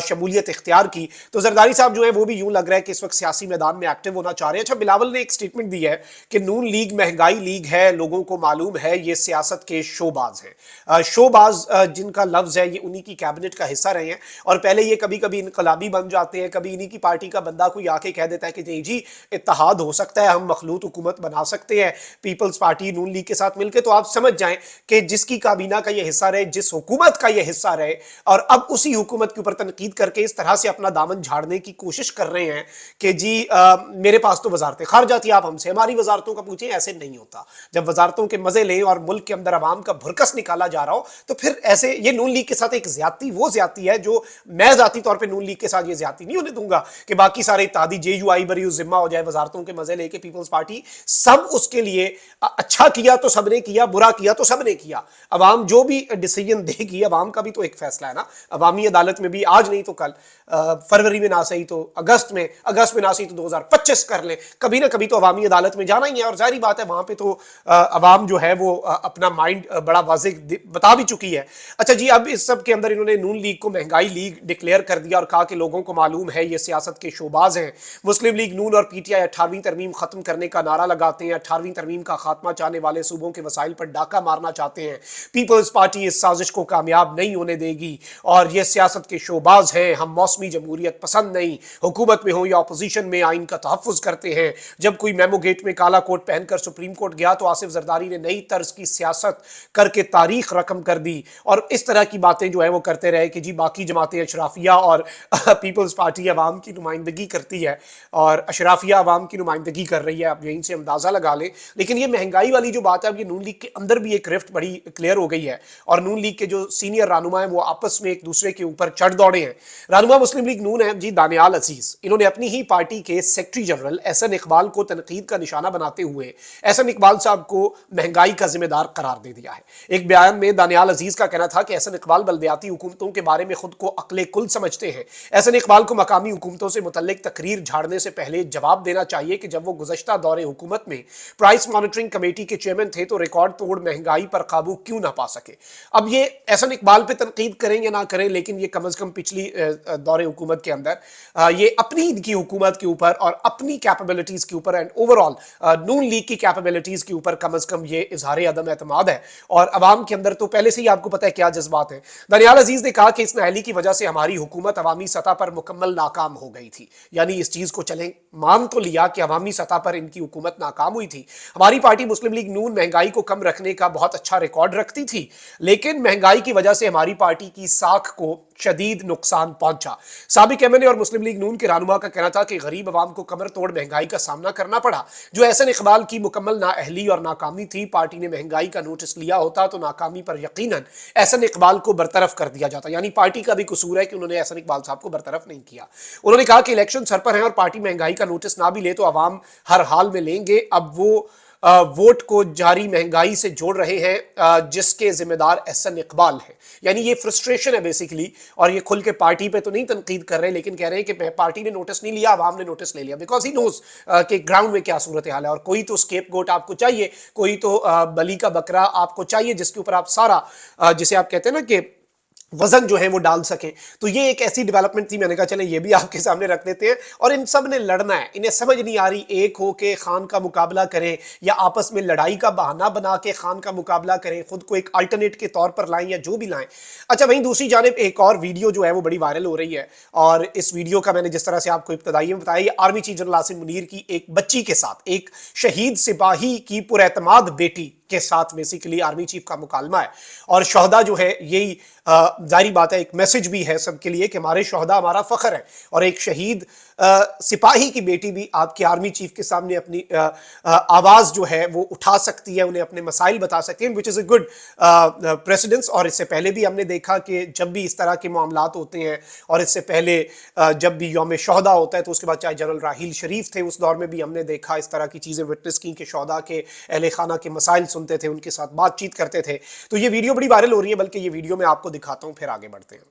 شمولیت اختیار کی. تو زرداری صاحب جو ہے وہ بھی یوں لگ رہا ہے کہ اس وقت سیاسی میدان میں ایکٹیو ہونا چاہ رہے ہیں. اچھا بلاول نے ایک سٹیٹمنٹ دی ہے کہ نون لیگ مہنگائی لیگ ہے, لوگوں کو معلوم ہے یہ سیاست کے شو باز ہیں. شو باز جن کا لفظ ہے یہ انہی کی کیبنٹ کا حصہ رہے ہیں, اور پہلے یہ کبھی کبھی انقلابی بن جاتے ہیں, کبھی انہی کی پارٹی کا بندہ کوئی آ کے کہہ دیتا ہے کہ نہیں جی اتحاد ہو سکتا ہے, ہم مخلوط حکومت بنا سکتے ہیں پیپلز پارٹی نون لیگ کے ساتھ مل کے. تو آپ سمجھ جائیں کہ جس کی کابینہ کا یہ حصہ رہے, جس حکومت کا یہ حصہ رہے, اور اب اسی حکومت کے اوپر تنقید کر کے اس طرح سے اپنا دامن جھاڑنے کی کوشش کر رہے ہیں کہ جی میرے پاس تو وزارتیں خارجہ تھی, آپ ہم سے ہماری وزارتوں کا پوچھیں. ایسے نہیں ہوتا. جب وزارتوں کے مزے لیں اور ملک کے اندر عوام کا بھرکس نکالا جا رہا ہو تو پھر ایسے یہ نون لیگ کے ساتھ ایک زیادتی وہ زیادتی ہے جو میں ذاتی طور پہ نون لیگ کے ساتھ یہ زیادتی نہیں ہونے دوں گا کہ باقی سارے اتحادی جے یو آئی بری ذمہ ہو جائے وزارتوں کے مزے لے کے. پیپلز پارٹی سب اس کے لیے اچھا کیا تو سب نے کیا, برا کیا تو سب نے کیا. عوام جو بھی ڈیسیجن دے گی, عوام کا بھی تو ایک فیصلہ ہے نا. عوامی عدالت میں بھی آج نہیں تو کل, فروری میں نہ صحیح تو اگست میں نہ صحیح تو 2025 کر لیں, کبھی نہ کبھی تو عوامی عدالت میں جانا ہی ہے. اور ظاہری بات ہے وہاں پہ تو عوام جو ہے وہ اپنا مائنڈ بڑا واضح بتا بھی چکی ہے. اچھا جی, اب اس سب کے اندر انہوں نے نون لیگ کو مہنگائی لیگ ڈکلیئر کر دیا اور کہا کہ لوگوں کو معلوم ہے یہ سیاست کے شوباز ہیں. مسلم لیگ نون اور پی ٹی آئی 18ویں ترمیم ختم کرنے کا نعرہ لگاتے ہیں. 18ویں ترمیم کا خاتمہ چاہنے والے صوبوں کے وسائل پر ڈاکہ مارنا چاہتے ہیں. پیپلز پارٹی اس سازش کو کامیاب نہیں ہونے دے گی اور یہ سیاست کے شوباز ہیں. ہم موسمی جمہوریت پسند نہیں, حکومت میں ہوں یا اپوزیشن میں آئین کا تحفظ کرتے ہیں. جب کوئی میمو گیٹ میں کالا کوٹ پہن کر سپریم کورٹ گیا تو آصف زرداری نے نئی طرز کی سیاست کر کے تاریخ رقم کر دی, اور اس طرح کی باتیں جو ہے وہ کرتے رہے کہ جی باقی جماعتیں اشرافیہ اور پیپلز پارٹی عوام کی نمائندگی کرتی ہے اور اشرافیہ عوام کی نمائندگی کر رہی ہے. اب یہیں سے اندازہ لگا لیں. لیکن یہ مہنگائی والی جو بات ہے, اب یہ نون لیگ کے اندر بھی ایک رفٹ بڑی کلیئر ہو گئی ہے, اور نون لیگ کے جو سینئر رہنما ہیں وہ آپس میں ایک دوسرے کے اوپر چڑھ دوڑے ہیں. رہنما مسلم لیگ نون ہے جی دانیال عزیز, انہوں نے اپنی ہی پارٹی کے سیکرٹری جنرل احسن اقبال کو تنقید کا نشانہ بناتے ہوئے احسن اقبال صاحب کو مہنگائی کا ذمہ دار قرار دے دیا ہے. ایک بیان میں دانیال عزیز کا کہنا تھا کہ احسن اقبال بلدیاتی حکومتوں کے بارے میں خود کو عقل کل سمجھتے ہیں. احسن اقبال کو مقامی حکومتوں سے متعلق تقریر جھاڑنے سے پہلے جواب دینا چاہیے کہ جب وہ گزشتہ دور حکومت میں پرائس مانیٹرنگ کمیٹی کے چیئرمین تھے تو ریکارڈ توڑ مہنگائی پر قابو کیوں نہ پا سکے. اب یہ احسن اقبال پہ تنقید کریں یا نہ کریں, لیکن یہ کم از کم پچھلی دور حکومت کے اندر یہ اپنی ان کی حکومت کے اوپر اور اپنی کیپیبلٹیز کے اوپر and overall Noon League کی کیپیبلٹیز کے اوپر کم از کم یہ اظہار عدم اعتماد ہے. اور عوام کے اندر تو پہلے سے ہی آپ کو پتہ ہے کیا جذبات ہیں. دانیال عزیز نے کہا کہ اس نااہلی کی وجہ سے ہماری حکومت عوامی سطح پر مکمل ناکام ہو گئی تھی. یعنی اس چیز کو چلیں مان تو لیا کہ عوامی سطح پر ان کی حکومت ناکام ہوئی تھی. ہماری پارٹی مسلم لیگ نون مہنگائی کو کم رکھنے کا بہت اچھا ریکارڈ رکھتی تھی, لیکن مہنگائی کی وجہ سے ہماری پارٹی کی ساکھ کو شدید نقصان پہنچا. سابق ایم این اے اور مسلم لیگ نون کے رہنما کا کہنا تھا کہ غریب عوام کو کمر توڑ مہنگائی کا سامنا کرنا پڑا. جو احسن اقبال کی مکمل نااہلی اور ناکامی تھی, پارٹی نے مہنگائی کا نوٹس لیا ہوتا تو ناکامی پر یقیناً احسن اقبال کو برطرف کر دیا جاتا. یعنی پارٹی کا بھی قصور ہے کہ انہوں نے احسن اقبال صاحب کو برطرف نہیں کیا. انہوں نے کہا کہ الیکشن سر پر ہیں اور پارٹی مہنگائی کا نوٹس نہ بھی لے تو عوام ہر حال میں لیں گے. اب وہ ووٹ کو جاری مہنگائی سے جوڑ رہے ہیں جس کے ذمہ دار احسن اقبال ہے. یعنی یہ فرسٹریشن ہے بیسیکلی, اور یہ کھل کے پارٹی پہ تو نہیں تنقید کر رہے, لیکن کہہ رہے ہیں کہ پارٹی نے نوٹس نہیں لیا, عوام نے نوٹس لے لیا, بیکاز ہی نوز کہ گراؤنڈ میں کیا صورتحال ہے. اور کوئی تو اسکیپ گوٹ آپ کو چاہیے, کوئی تو بلی کا بکرا آپ کو چاہیے جس کے اوپر آپ سارا جسے آپ کہتے ہیں نا کہ وزن جو ہے وہ ڈال سکیں. تو یہ ایک ایسی ڈیولپمنٹ تھی, میں نے کہا چلیں یہ بھی آپ کے سامنے رکھ دیتے ہیں. اور ان سب نے لڑنا ہے, انہیں سمجھ نہیں آ رہی ایک ہو کے خان کا مقابلہ کریں یا آپس میں لڑائی کا بہانہ بنا کے خان کا مقابلہ کریں, خود کو ایک الٹرنیٹ کے طور پر لائیں یا جو بھی لائیں. اچھا وہیں دوسری جانب ایک اور ویڈیو جو ہے وہ بڑی وائرل ہو رہی ہے, اور اس ویڈیو کا میں نے جس طرح سے آپ کو ابتدائی میں بتایا, یہ army chief general Asim Munir کی ایک بچی کے ساتھ, ایک شہید سپاہی کی پراعتماد بیٹی کے ساتھ بیسیکلی آرمی چیف کا مکالمہ ہے. اور شہداء جو ہے یہی ظاہری بات ہے ایک میسج بھی ہے سب کے لیے کہ ہمارے شہداء ہمارا فخر ہے, اور ایک شہید سپاہی کی بیٹی بھی آپ کے آرمی چیف کے سامنے اپنی آواز جو ہے وہ اٹھا سکتی ہے, انہیں اپنے مسائل بتا سکتی ہیں, which is a good precedence. اور اس سے پہلے بھی ہم نے دیکھا کہ جب بھی اس طرح کے معاملات ہوتے ہیں, اور اس سے پہلے جب بھی یوم شہداء ہوتا ہے تو اس کے بعد چاہے جنرل راحیل شریف تھے اس دور میں بھی ہم نے دیکھا اس طرح کی چیزیں وٹنس کی کہ شہداء کے اہل خانہ کے مسائل سنتے تھے, ان کے ساتھ بات چیت کرتے تھے. تو یہ ویڈیو بڑی وائرل ہو رہی ہے, بلکہ یہ ویڈیو میں آپ کو دکھاتا ہوں پھر آگے بڑھتے ہیں.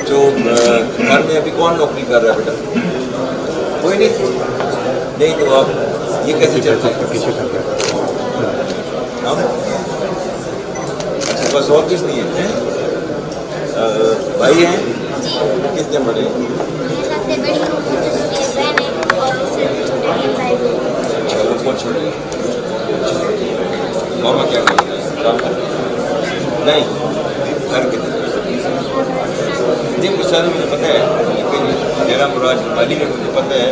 جو گھر میں ابھی کون نوکری کر رہا ہے بیٹا؟ کوئی نہیں تو آپ یہ کیسے چلتے ہیں؟ اچھا بس اور کچھ نہیں ہے, بھائی ہیں کتنے بڑے ہیں؟ میں سب سے بڑی ہوں، مجھے ایک بہن ہے اور اس سے چھوٹے تین بھائی ہیں۔ اچھا وہ بہت چھوٹے ہیں۔ ماما کیا کرتے ہیں؟ کام کرتے ہیں؟ نہیں گھر کے نہیں کچھ سال مجھے پتہ ہے، لیکن میرا مراد مالی میں مجھے پتہ ہے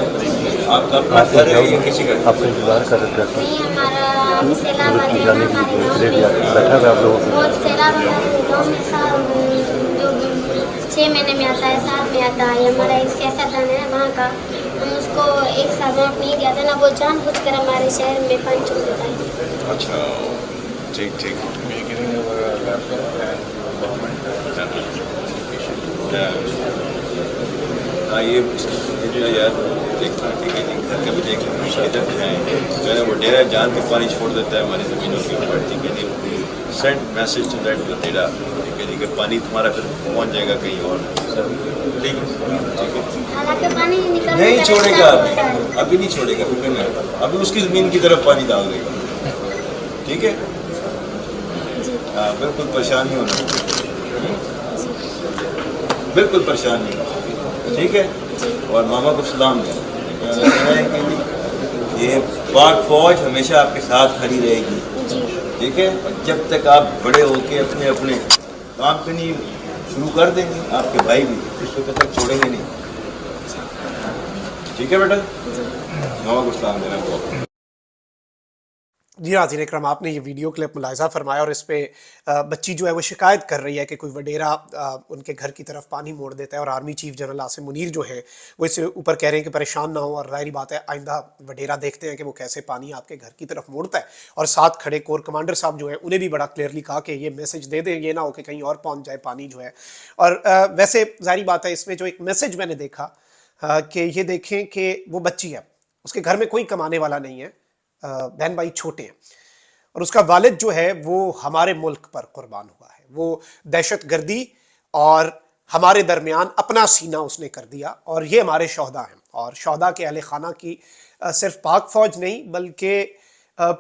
آپ کا اپنا گھر ہے یا کسی کا آپ سے انتظار کر رہے تھے نہیں، ہمارا سیلاب آ گیا نا ہمارے گاؤں میں، بیٹھا ہوا آپ لوگوں بہت سیلاب آتا ہے گاؤں میں، جو 6 مہینے میں آتا ہے، 7 میں آتا ہے۔ ہمارا ایک سیاستدان ہے وہاں کا، ہم اس کو ایک سال ووٹ نہیں دیا تھا نا، وہ جان بوجھ کر ہمارے شہر میں پانی چھوڑ دیتا ہے۔ اچھا ٹھیک ٹھیک ہاں یہ یار دیکھنا ٹھیک ہے جی، گھر کا بھی دیکھ لیں ادھر ہے جو ہے نا وہ ڈیرا جان کے پانی چھوڑ دیتا ہے ہماری زمینوں کے اوپر، ٹھیک ہے جی، سینڈ میسج ٹو دیٹ ڈیرا، ٹھیک ہے جی، کہ پانی تمہارا پھر پہنچ جائے گا کہیں اور، ٹھیک ہے حالانکہ پانی نکلنے نہیں کا چھوڑے راستہ گا ہوتا ہے۔ ابھی نہیں چھوڑے گا فکر میں، ابھی اس کی زمین کی طرف پانی ڈال دے گا، ٹھیک ہے ہاں بالکل پریشان نہیں ہونا، بالکل پریشان نہیں ہونا، ٹھیک ہے، اور ماما کو سلام دیں، یہ پاک فوج ہمیشہ آپ کے ساتھ کھڑی رہے گی، ٹھیک ہے، اور جب تک آپ بڑے ہو کے اپنے اپنے کام کرنی شروع کر دیں گے، آپ کے بھائی بھی اس وقت تک چھوڑیں گے نہیں، ٹھیک ہے بیٹا، ماما کو سلام دینا بہت۔ جی ناظرین اکرام، آپ نے یہ ویڈیو کلپ ملاحظہ فرمایا اور اس پہ بچی جو ہے وہ شکایت کر رہی ہے کہ کوئی وڈیرا ان کے گھر کی طرف پانی موڑ دیتا ہے، اور army chief general Asim Munir جو ہیں وہ اس سے اوپر کہہ رہے ہیں کہ پریشان نہ ہو، اور ظاہری بات ہے آئندہ وڈیرا دیکھتے ہیں کہ وہ کیسے پانی آپ کے گھر کی طرف موڑتا ہے، اور ساتھ کھڑے کور کمانڈر صاحب جو ہیں انہیں بھی بڑا کلیئرلی کہا کہ یہ میسج دے دیں، یہ نہ ہو کہ کہیں اور پہنچ جائے پانی جو ہے۔ اور ویسے ظاہری بات ہے اس میں جو ایک میسج میں نے دیکھا کہ یہ دیکھیں کہ وہ بچی ہے، اس کے گھر میں کوئی کمانے والا نہیں ہے، بہن بھائی چھوٹے ہیں، اور اس کا والد جو ہے وہ ہمارے ملک پر قربان ہوا ہے، وہ دہشت گردی اور ہمارے درمیان اپنا سینہ اس نے کر دیا، اور یہ ہمارے شہداء ہیں، اور شہداء کے اہل خانہ کی صرف پاک فوج نہیں بلکہ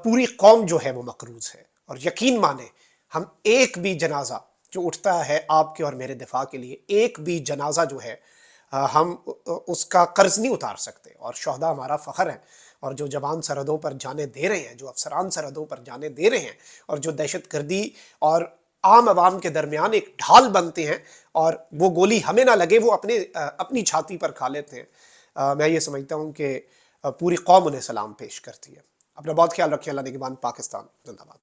پوری قوم جو ہے وہ مقروض ہے، اور یقین مانیں ہم ایک بھی جنازہ جو اٹھتا ہے آپ کے اور میرے دفاع کے لیے، ایک بھی جنازہ جو ہے ہم اس کا قرض نہیں اتار سکتے، اور شہداء ہمارا فخر ہے، اور جو جوان سرحدوں پر جانے دے رہے ہیں، جو افسران سرحدوں پر جانے دے رہے ہیں، اور جو دہشت گردی اور عام عوام کے درمیان ایک ڈھال بنتے ہیں، اور وہ گولی ہمیں نہ لگے وہ اپنی چھاتی پر کھا لیتے ہیں، میں یہ سمجھتا ہوں کہ پوری قوم انہیں سلام پیش کرتی ہے۔ اپنا بہت خیال رکھیں، اللہ نگہبان، پاکستان زندہ باد۔